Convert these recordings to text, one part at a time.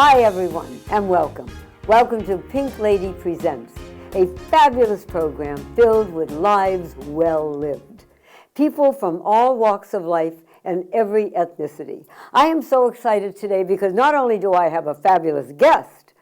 Hi everyone and welcome. Welcome to Pink Lady Presents, a fabulous program filled with lives well lived. People from all walks of life and every ethnicity. I am so excited today because not only do I have a fabulous guest,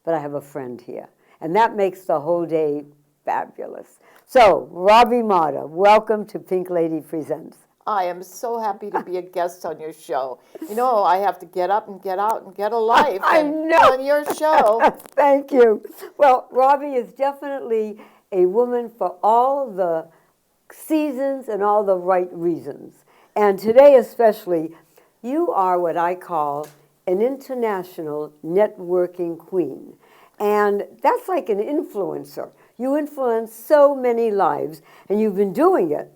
but I have a friend here. And that makes the whole day fabulous. So, Robbie Motter, welcome to Pink Lady Presents. I am so happy to be a guest on your show. You know, I have to get up and get out and get a life. I know. On your show. Thank you. Well, Robbie is definitely a woman for all the seasons and all the right reasons. And today especially, you are what I call an international networking queen. And that's like an influencer. You influence so many lives, and you've been doing it,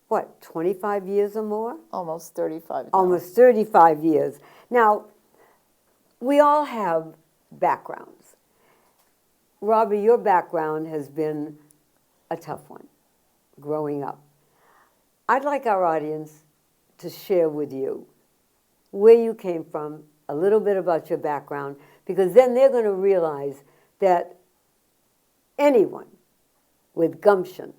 what, 25 years or more? Almost 35 now. Almost 35 years. Now, we all have backgrounds. Robbie, your background has been a tough one, growing up. I'd like our audience to share with you where you came from, a little bit about your background, because then they're going to realize that anyone with gumption,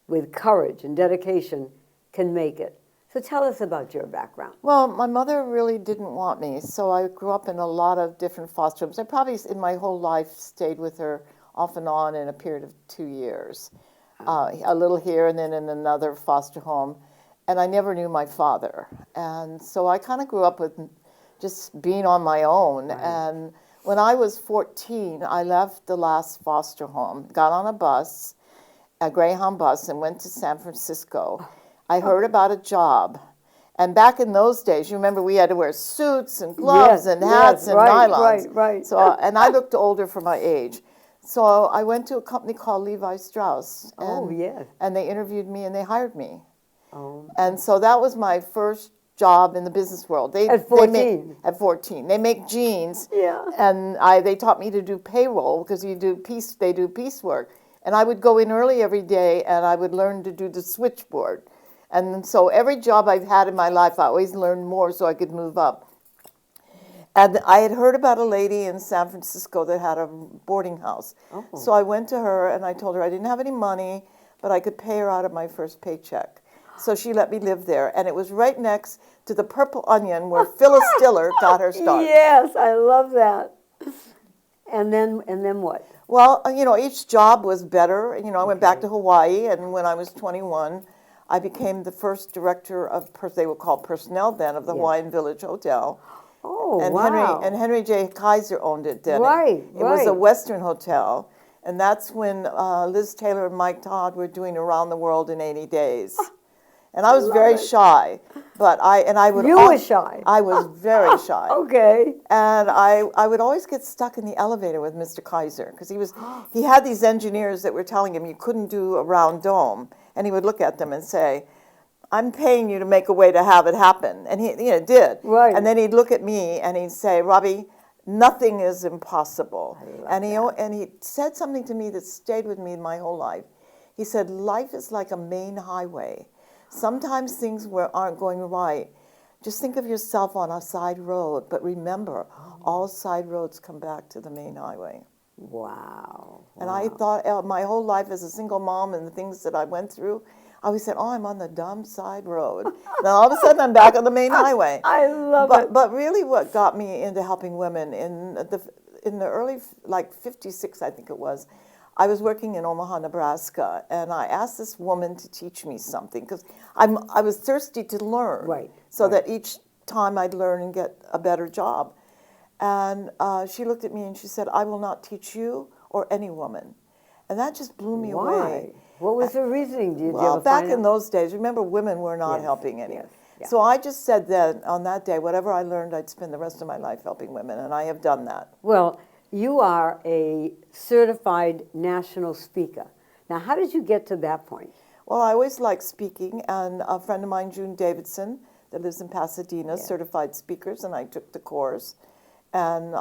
with courage and dedication, can make it. So tell us about your background. Well, my mother really didn't want me, so I grew up in a lot of different foster homes. I probably, in my whole life, stayed with her off and on in a period of 2 years. A little here and then in another foster home. And I never knew my father. And so I kind of grew up with just being on my own. Right. And when I was 14, I left the last foster home, got on a bus, a Greyhound bus, and went to San Francisco. I heard about a job. And back in those days, you remember we had to wear suits and gloves and hats and nylons. Right. So, and I looked older for my age. So I went to a company called Levi Strauss. And they interviewed me and they hired me. Oh. And so that was my first job in the business world. At 14? At 14. They make jeans. Yeah. And they taught me to do payroll because they do piecework. And I would go in early every day and I would learn to do the switchboard. And so every job I've had in my life, I always learned more so I could move up. And I had heard about a lady in San Francisco that had a boarding house. Oh. So I went to her and I told her I didn't have any money, but I could pay her out of my first paycheck. So she let me live there. And it was right next to the Purple Onion where Phyllis Diller got her start. Yes, I love that. And then what? Well, you know, each job was better. You know, I went back to Hawaii, and when I was 21, I became the first director of, they were called personnel then, of the Hawaiian Village Hotel. Oh, and wow. Henry J. Kaiser owned it then. Right. It was a Western hotel, and that's when Liz Taylor and Mike Todd were doing Around the World in 80 Days. And I was very shy, but I would. You were shy. I was very shy. Okay. And I would always get stuck in the elevator with Mr. Kaiser because he had these engineers that were telling him you couldn't do a round dome, and he would look at them and say, "I'm paying you to make a way to have it happen," and he did. Right. And then he'd look at me and he'd say, "Robbie, nothing is impossible." And he said something to me that stayed with me my whole life. He said, "Life is like a main highway. Sometimes things aren't going right. Just think of yourself on a side road, but remember, all side roads come back to the main highway." Wow. And I thought my whole life as a single mom and the things that I went through, I always said, "Oh, I'm on the dumb side road." Then all of a sudden, I'm back on the main highway. I love it. But really, what got me into helping women in the early, like 56, I think it was, I was working in Omaha, Nebraska, and I asked this woman to teach me something because I was thirsty to learn, that each time I'd learn and get a better job. And she looked at me and she said, "I will not teach you or any woman," and that just blew me away. What was the reasoning? Well, back in those days, remember, women were not helping anyone. Yes. So I just said that on that day, whatever I learned, I'd spend the rest of my life helping women, and I have done that. Well, you are a certified national speaker. Now, how did you get to that point? Well, I always liked speaking, and a friend of mine, June Davidson, that lives in Pasadena, certified speakers, and I took the course. And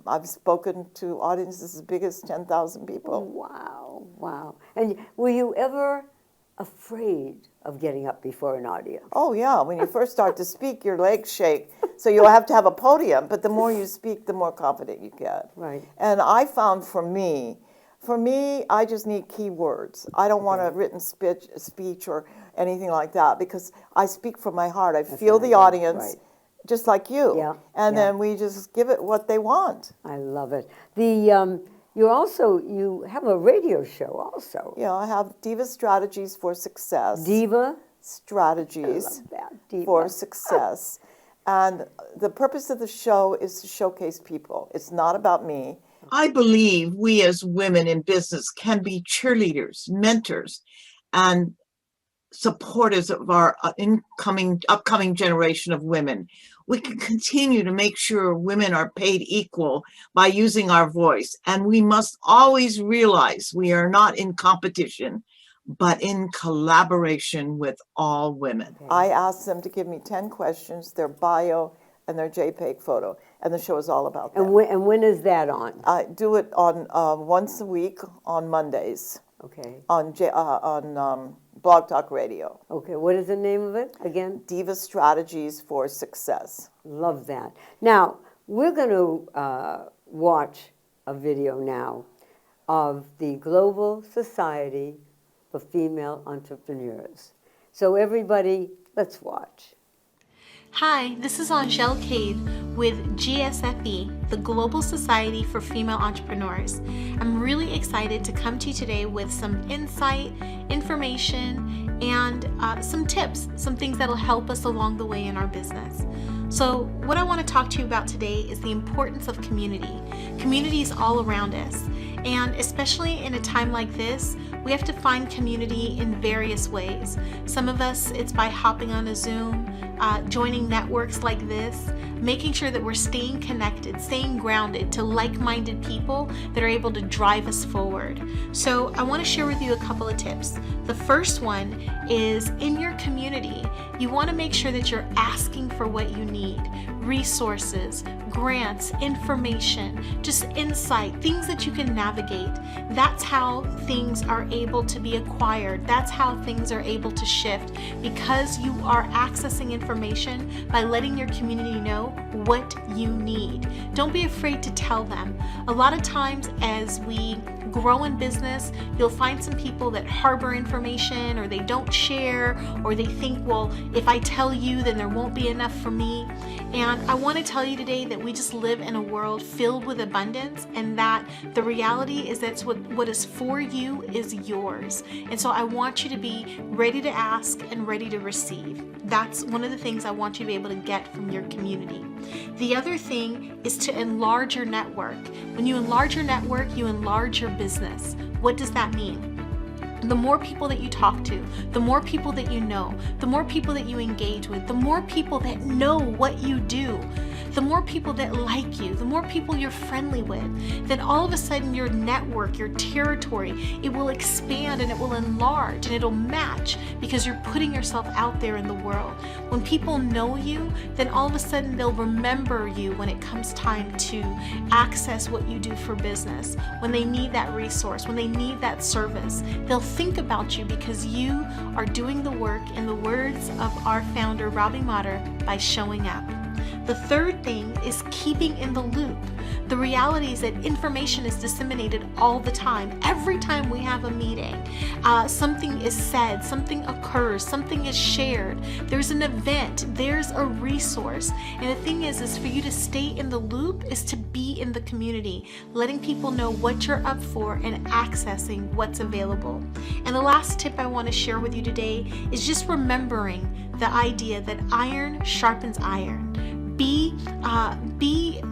I've spoken to audiences as big as 10,000 people. Wow, wow. And were you ever afraid of getting up before an audience. Oh yeah, when you first start to speak, your legs shake, so you'll have to have a podium, but the more you speak, the more confident you get. Right. And I found for me, I just need keywords. I don't want a written speech or anything like that, because I speak from my heart. I feel the audience, right. just like you. Yeah, And yeah. then we just give it what they want. I love it. You have a radio show also. Yeah, I have Diva Strategies for Success. Diva? Strategies I love that. Diva. for Success. And the purpose of the show is to showcase people. It's not about me. I believe we as women in business can be cheerleaders, mentors, and supporters of our upcoming generation of women. We can continue to make sure women are paid equal by using our voice. And we must always realize we are not in competition, but in collaboration with all women. I asked them to give me 10 questions, their bio, and their JPEG photo. And the show is all about that. And when is that on? I do it on once a week on Mondays Okay. on Blog Talk Radio. Okay, what is the name of it again? Diva Strategies for Success. Love that. Now, we're going to watch a video now of the Global Society for Female Entrepreneurs. So everybody, let's watch. Hi, this is Angèle Cade with GSFE, the Global Society for Female Entrepreneurs. I'm really excited to come to you today with some insight, information, and some tips, some things that'll help us along the way in our business. So what I want to talk to you about today is the importance of community. Community is all around us, and especially in a time like this, we have to find community in various ways. Some of us, it's by hopping on a Zoom, joining networks like this, making sure that we're staying connected, staying grounded to like-minded people that are able to drive us forward. So I want to share with you a couple of tips. The first one is in your community, you want to make sure that you're asking for what you need. Resources, grants, information, just insight, things that you can navigate. That's how things are able to be acquired. That's how things are able to shift, because you are accessing information by letting your community know what you need. Don't be afraid to tell them. A lot of times as we grow in business, you'll find some people that harbor information, or they don't share, or they think, well, if I tell you, then there won't be enough for me. And I want to tell you today that we just live in a world filled with abundance, and that the reality is that's what is for you is yours. And so I want you to be ready to ask and ready to receive. That's one of the things I want you to be able to get from your community. The other thing is to enlarge your network. When you enlarge your network, you enlarge your business. What does that mean? The more people that you talk to, the more people that you know, the more people that you engage with, the more people that know what you do, the more people that like you, the more people you're friendly with, then all of a sudden your network, your territory, it will expand and it will enlarge and it'll match, because you're putting yourself out there in the world. When people know you, then all of a sudden they'll remember you when it comes time to access what you do for business. When they need that resource, when they need that service, they'll think about you because you are doing the work, in the words of our founder, Robbie Motter, by showing up. The third thing is keeping in the loop. The reality is that information is disseminated all the time. Every time we have a meeting, something is said, something occurs, something is shared. There's an event, there's a resource. And the thing is for you to stay in the loop is to be in the community, letting people know what you're up for and accessing what's available. And the last tip I want to share with you today is just remembering the idea that iron sharpens iron. Be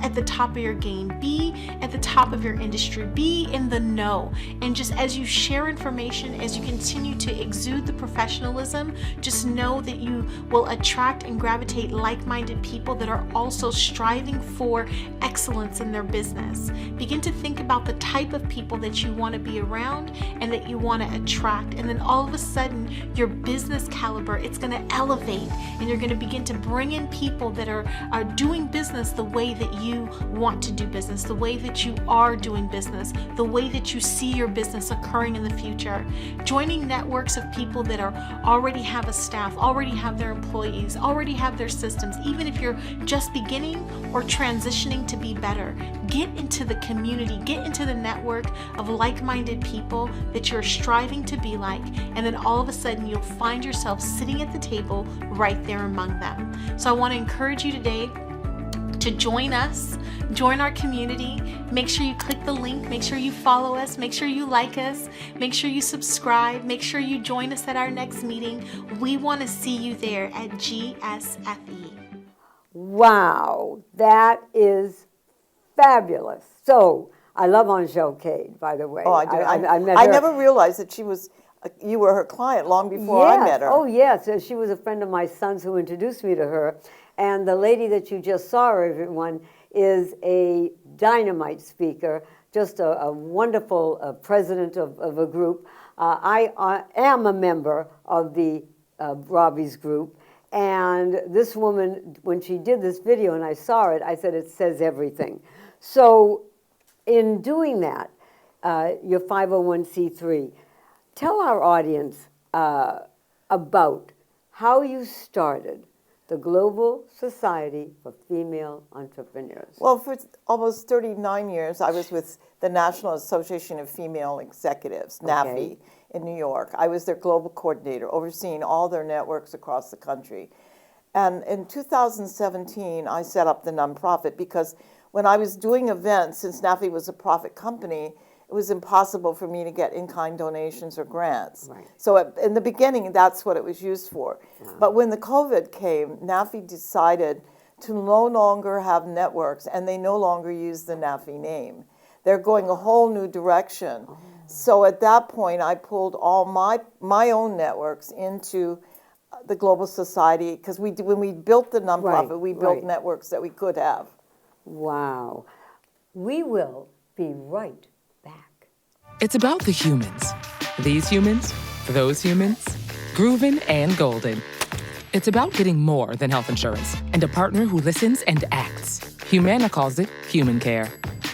at the top of your game. Be at the top of your industry. Be in the know. And just as you share information, as you continue to exude the professionalism, just know that you will attract and gravitate like-minded people that are also striving for excellence in their business. Begin to think about the type of people that you want to be around and that you want to attract. And then all of a sudden, your business caliber, it's going to elevate, and you're going to begin to bring in people that are are doing business the way that you want to do business, the way that you are doing business, the way that you see your business occurring in the future. Joining networks of people that already have a staff, already have their employees, already have their systems, even if you're just beginning or transitioning to be better. Get into the community, get into the network of like-minded people that you're striving to be like, and then all of a sudden you'll find yourself sitting at the table right there among them. So I want to encourage you today to join us, join our community. Make sure you click the link, make sure you follow us, make sure you like us, make sure you subscribe, make sure you join us at our next meeting. We want to see you there at GSFE. Wow, that is fabulous. So, I love Angel Cade, by the way. Oh, I do. I met I her. never realized that you were her client long before I met her. Oh, yes. She was a friend of my son's who introduced me to her. And the lady that you just saw, everyone, is a dynamite speaker, just a wonderful president of a group. I am a member of the Robbie's group. And this woman, when she did this video and I saw it, I said, it says everything. So in doing that, your 501c3, tell our audience about how you started the Global Society for Female Entrepreneurs. Well, for almost 39 years, I was with the National Association of Female Executives, NAFE, in New York. I was their global coordinator, overseeing all their networks across the country. And in 2017, I set up the nonprofit because when I was doing events, since NAFE was a profit company, it was impossible for me to get in-kind donations or grants. Right. So in the beginning, that's what it was used for. Wow. But when the COVID came, NAFE decided to no longer have networks, and they no longer use the NAFE name. They're going a whole new direction. Oh. So at that point, I pulled all my own networks into the Global Society, because when we built the nonprofit, we built networks that we could have. Wow. We will be right back. It's about the humans. These humans, those humans, groovin' and golden. It's about getting more than health insurance and a partner who listens and acts. Humana calls it human care.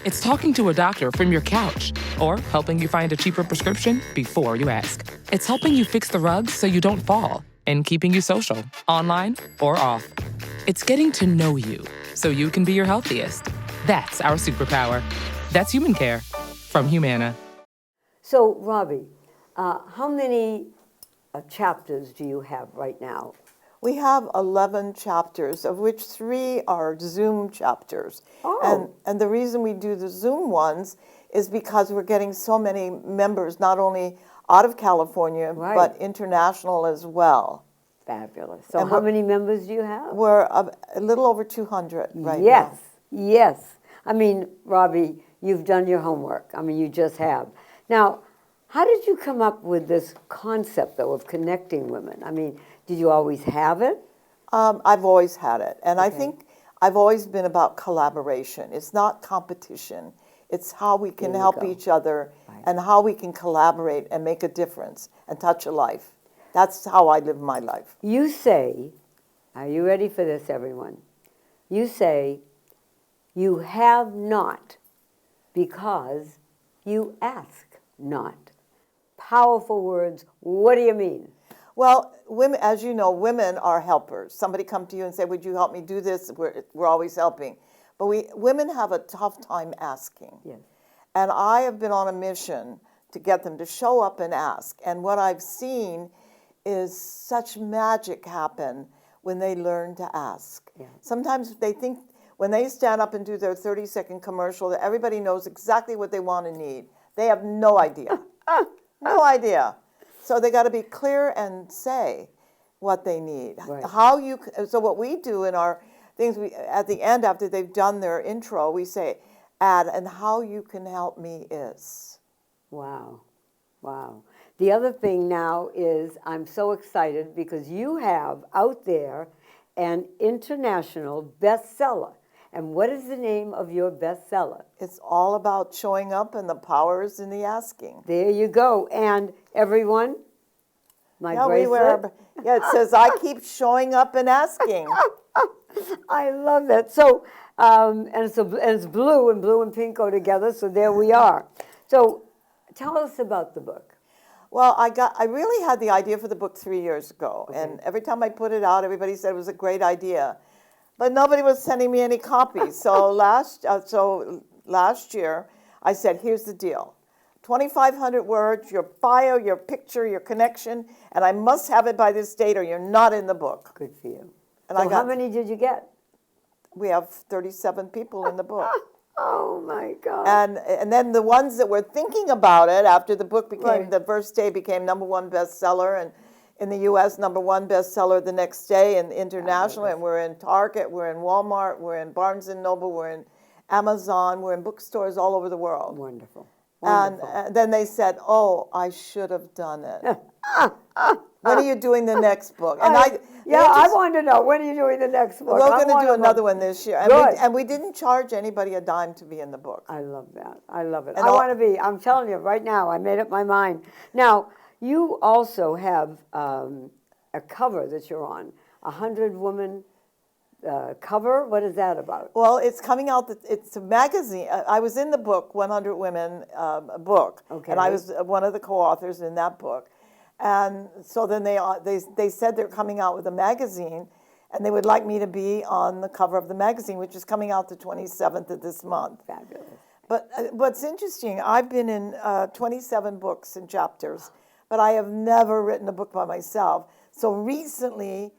It's talking to a doctor from your couch or helping you find a cheaper prescription before you ask. It's helping you fix the rugs so you don't fall and keeping you social, online or off. It's getting to know you so you can be your healthiest. That's our superpower. That's human care from Humana. So, Robbie, how many chapters do you have right now? We have 11 chapters, of which 3 are Zoom chapters. Oh. And the reason we do the Zoom ones is because we're getting so many members, not only out of California, but international as well. Fabulous. So how many members do you have? We're a little over 200 right now. Yes. I mean, Robbie, you've done your homework. I mean, you just have. Now, how did you come up with this concept, though, of connecting women? I mean, did you always have it? I've always had it. And I think I've always been about collaboration. It's not competition. It's how we can help each other and how we can collaborate and make a difference and touch a life. That's how I live my life. You say, are you ready for this, everyone? You say, you have not because you ask not. Powerful words. What do you mean? Well, women, as you know, women are helpers. Somebody come to you and say, would you help me do this? We're always helping. But women have a tough time asking. Yes. And I have been on a mission to get them to show up and ask. And what I've seen is such magic happen when they learn to ask. Yeah. Sometimes they think when they stand up and do their 30-second commercial that everybody knows exactly what they want and need. They have no idea. No idea. So they got to be clear and say what they need. Right. So what we do in our things, at the end after they've done their intro, we say, and how you can help me is. Wow. Wow. The other thing now is I'm so excited because you have out there an international bestseller. And what is the name of your bestseller? It's all about showing up, and the power is in the asking. There you go. And everyone, my bracelet. It says, I keep showing up and asking. I love that. So, and it's blue, and blue and pink go together, so there we are. So tell us about the book. Well, I really had the idea for the book 3 years ago, and every time I put it out, everybody said it was a great idea, but nobody was sending me any copies. So last year, I said, here's the deal. 2,500 words, your bio, your picture, your connection, and I must have it by this date or you're not in the book. Good for you. And So how many did you get? We have 37 people in the book. Oh my God. And then the ones that were thinking about it after the book became, Right. the first day became #1 bestseller, and in the U.S. #1 bestseller the next day, and internationally, and we're in Target, we're in Walmart, we're in Barnes & Noble, we're in Amazon, we're in bookstores all over the world. Wonderful. And Wonderful. then they said, oh, I should have done it. When are you doing the next book? And I want to know, when are you doing the next book? we're I going to wanna do another know. one this year. Good. And we didn't charge anybody a dime to be in the book. I love that. I love it. And I all- want to be. I'm telling you right now, I made up my mind. Now, you also have a cover that you're on, 100 woman cover. What is that about? Well, it's coming out, it's a magazine. I was in the book, 100 Women book. Okay. And I was one of the co-authors in that book. And so then they said they're coming out with a magazine, and they would like me to be on the cover of the magazine, which is coming out the 27th of this month. Fabulous. But what's interesting, I've been in 27 books and chapters, but I have never written a book by myself. So recently,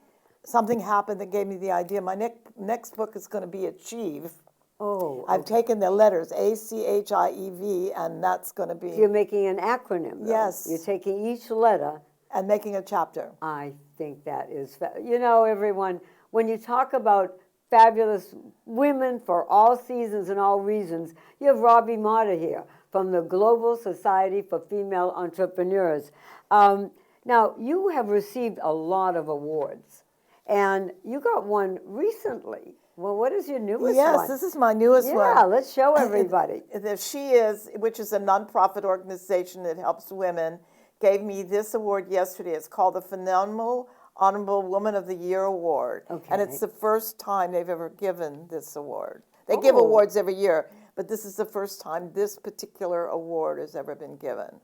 something happened that gave me the idea. My next book is going to be Achieve. Oh, I've taken the letters ACHIEV, and that's going to be, you're making an acronym. Though. Yes. You're taking each letter. and making a chapter. I think that is, you know, everyone, when you talk about fabulous women for all seasons and all reasons, you have Robbie Motter here from the Global Society for Female Entrepreneurs. Now, you have received a lot of awards, and you got one recently. Well, what is your newest one? Yes, this is my newest one. Yeah, let's show everybody. She is, which is a nonprofit organization that helps women, gave me this award yesterday. It's called the Phenomenal Honorable Woman of the Year Award. Okay. And it's the first time they've ever given this award. They give awards every year, but this is the first time this particular award has ever been given.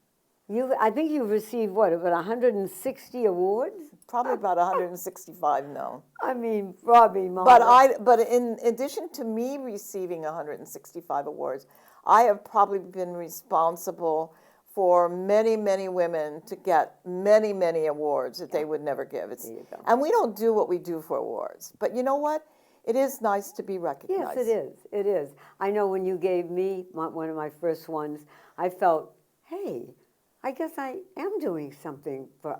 I think you've received, what, about 160 awards? Probably about 165 now. I mean, Robbie Motter. But in addition to me receiving 165 awards, I have probably been responsible for many, many women to get many, many awards that they would never give. There you go. And we don't do what we do for awards. But you know what? It is nice to be recognized. Yes, it is. It is. I know when you gave me one of my first ones, I felt, hey, I guess I am doing something for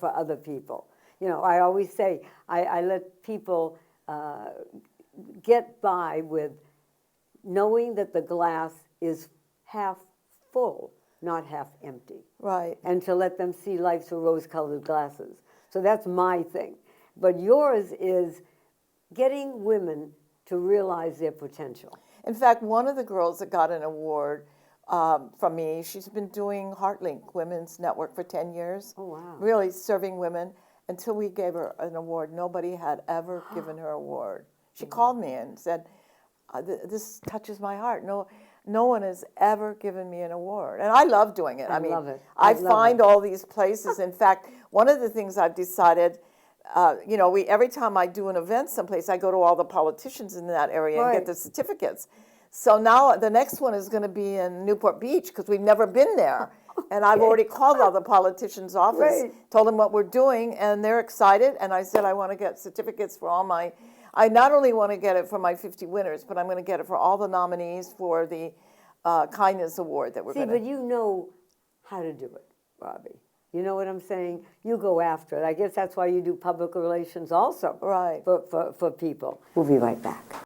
other people. You know, I always say I let people get by with knowing that the glass is half full, not half empty. Right. And to let them see life through rose-colored glasses. So that's my thing. But yours is getting women to realize their potential. In fact, one of the girls that got an award from me, she's been doing HeartLink Women's Network for 10 years. Oh, wow. Really serving women. Until we gave her an award, nobody had ever given her an award. She called me and said, this touches my heart. No one has ever given me an award. And I love doing it. I mean, love it. I love find it. all these places. In fact, one of the things I've decided, you know, every time I do an event someplace, I go to all the politicians in that area and Right. get the certificates. So now the next one is going to be in Newport Beach because we've never been there. And I've already called all the politicians' office, Right. told them what we're doing, and they're excited. And I said I want to get certificates for all my, I not only want to get it for my 50 winners, but I'm going to get it for all the nominees for the Kindness Award that we're See, going to. but you know how to do it, Robbie. You know what I'm saying? You go after it. I guess that's why you do public relations also. Right. For people. We'll be right back.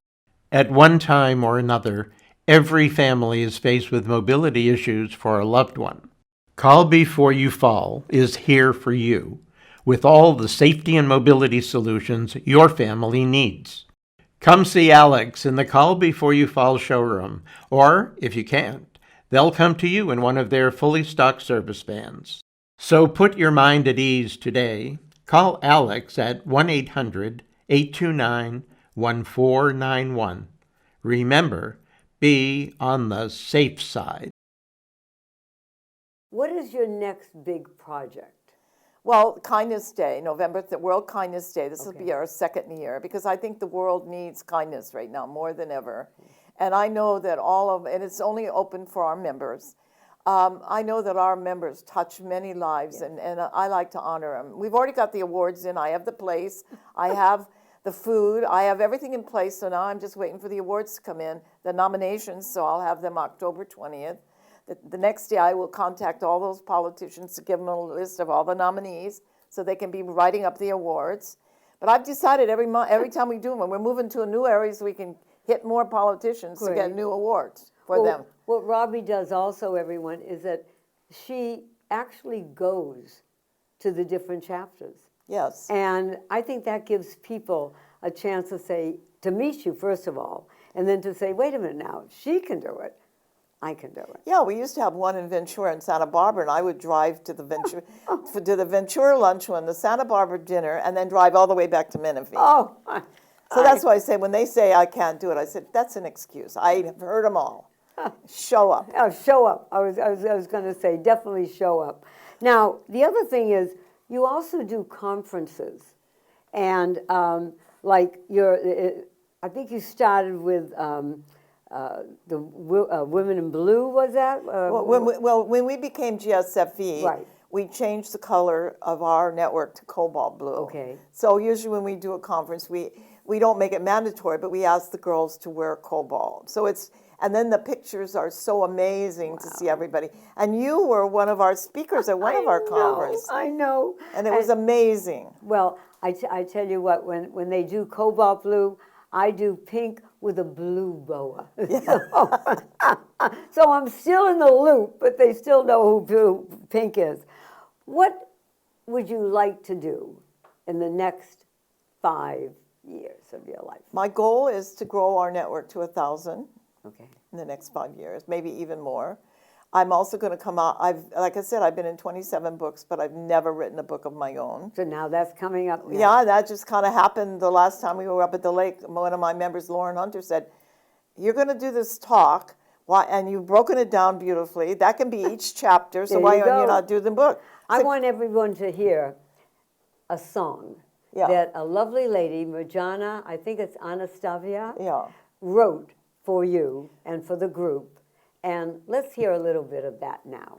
At one time or another, every family is faced with mobility issues for a loved one. Call Before You Fall is here for you with all the safety and mobility solutions your family needs. Come see Alex in the Call Before You Fall showroom, or if you can't, they'll come to you in one of their fully stocked service vans. So put your mind at ease today. Call Alex at 1-800-829-1234 1491. Remember, be on the safe side. What is your next big project? Well, Kindness Day, World Kindness Day. This will Okay. be our second year because I think the world needs kindness right now more than ever. And I know that and it's only open for our members. I know that our members touch many lives, and I like to honor them. We've already got the awards in. I have the place. I have the food. I have everything in place. So now I'm just waiting for the awards to come in, the nominations. So I'll have them October 20th. The next day I will contact all those politicians to give them a list of all the nominees so they can be writing up the awards. But I've decided every time we do them, when we're moving to a new area, so we can hit more politicians to get Great. new awards for them. What Robbie does also, everyone, is that she actually goes to the different chapters. Yes. And I think that gives people a chance to meet you, first of all, and then to say, wait a minute now, if she can do it, I can do it. Yeah, we used to have one in Ventura and Santa Barbara, and I would drive to the Ventura lunch one, the Santa Barbara dinner, and then drive all the way back to Menifee. Oh, So that's why I say, when they say I can't do it, I said, that's an excuse. I have heard them all. Show up. oh, show up. I was going to say, definitely show up. Now, the other thing is, you also do conferences. And like I think you started with the Women in Blue, was that? When we became GSFE, Right. we changed the color of our network to cobalt blue. Okay. So usually when we do a conference, we don't make it mandatory, but we ask the girls to wear cobalt. So and then the pictures are so amazing to see everybody. And you were one of our speakers at one of our conferences. I know. And it was amazing. Well, I tell you what, when they do cobalt blue, I do pink with a blue boa. So I'm still in the loop, but they still know who pink is. What would you like to do in the next 5 years of your life? My goal is to grow our network to 1,000 Okay. in the next 5 years, maybe even more. I'm also going to come out, like I said, I've been in 27 books, but I've never written a book of my own. So now that's coming up next. Yeah, that just kind of happened the last time we were up at the lake. One of my members, Lauren Hunter, said, you're going to do this talk, and you've broken it down beautifully. That can be each chapter, so There why you don't you go. not do the book? I want everyone to hear a song Yeah. that a lovely lady, Mirjana, I think it's Anastasia, Yeah. wrote for you and for the group. And let's hear a little bit of that now.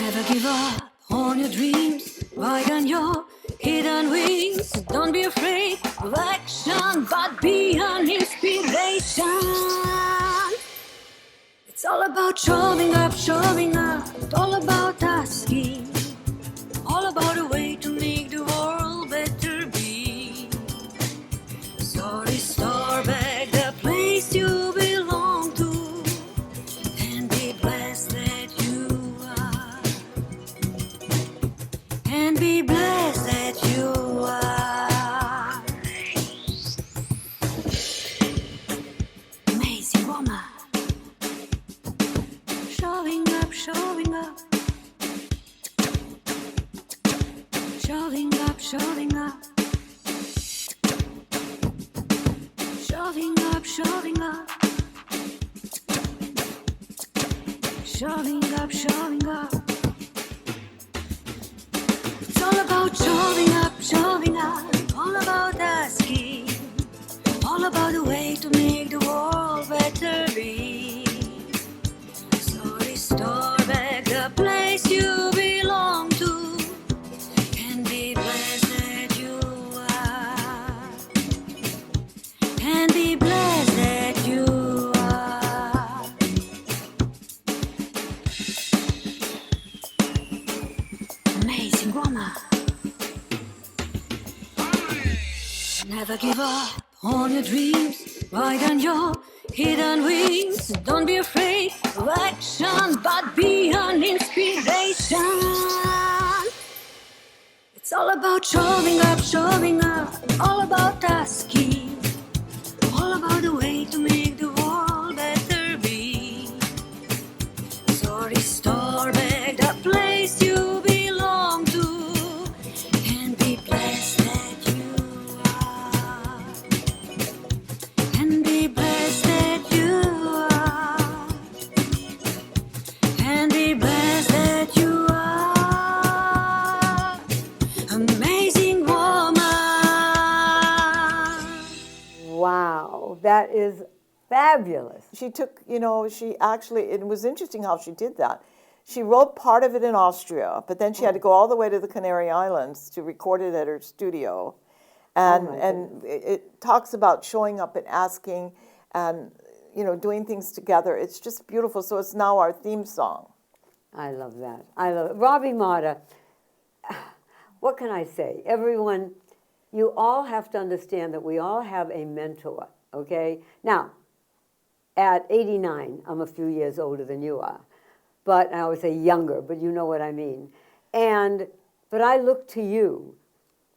Never give up on your dreams, ride on your hidden wings. Don't be afraid of action, but be an inspiration. It's all about showing up, all about asking, all about a way to make the world better be. So restore back the place you belong to, and be blessed that you are, and be blessed that you are. Amazing woman. Showing up, showing up. Showing up, showing up. Showing up, showing up. Showing up, showing up. It's all about showing up. All about asking. All about the way to make the world better be. So restore back the place you belong to, and be blessed that you are, and be blessed that you are. Amazing woman. Never give up on your dreams, ride on your hidden wings. Don't be afraid of action, but be an inspiration. It's all about showing up, all about asking, all about the way to make the world better be. So restore back the place you belong to, and be blessed that you are, That is fabulous. She took, she actually, it was interesting how she did that. She wrote part of it in Austria, but then she had to go all the way to the Canary Islands to record it at her studio. And it talks about showing up and asking and, doing things together. It's just beautiful. So it's now our theme song. I love that. I love it. Robbie Motter, what can I say? Everyone, you all have to understand that we all have a mentor, okay? Now, at 89, I'm a few years older than you are. But I always say younger, but you know what I mean. But I look to you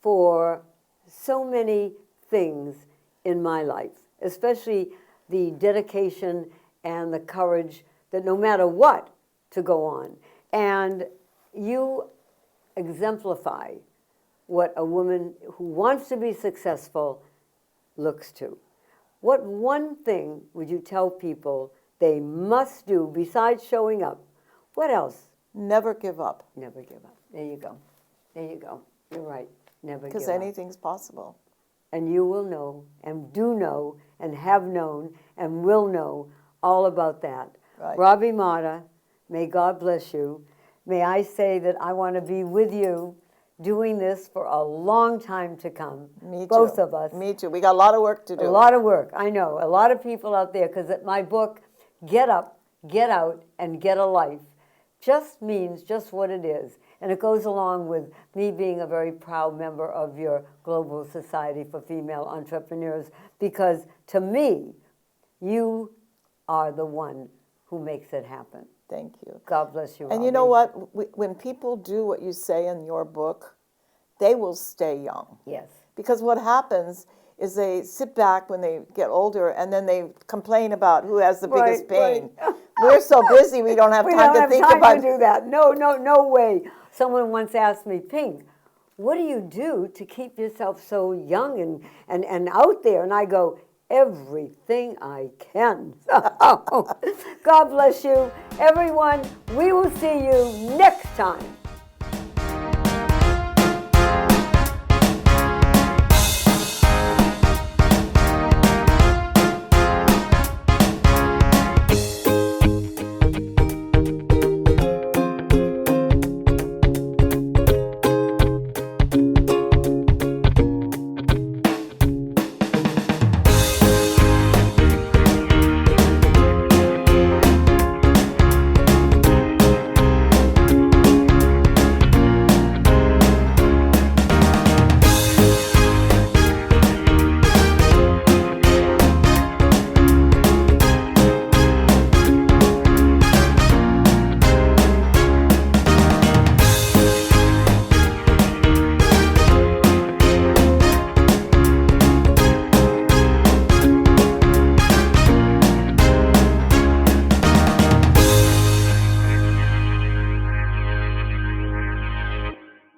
for so many things in my life, especially the dedication and the courage that no matter what, to go on. And you exemplify what a woman who wants to be successful looks to. What one thing would you tell people they must do besides showing up? What else? Never give up. Never give up. There you go. There you go. You're right. Never give up. Because anything's possible. And you will know, and do know, and have known, and will know all about that. Right. Robbie Motter, may God bless you. May I say that I want to be with you doing this for a long time to come. Me too. Both of us. Me too. We got a lot of work to do. A lot of work, I know. A lot of people out there, because my book, Get Up, Get Out, and Get a Life, just means just what it is. And it goes along with me being a very proud member of your Global Society for Female Entrepreneurs, because to me, you are the one who makes it happen. Thank you. God bless you, And you know what? When people do what you say in your book, they will stay young. Yes. Because what happens is they sit back when they get older and then they complain about who has the biggest pain. Right. We're so busy we don't have We time don't to think have time about to do that. No way. Someone once asked me, Pink, what do you do to keep yourself so young and out there? And I go, everything I can. God bless you. Everyone, we will see you next time.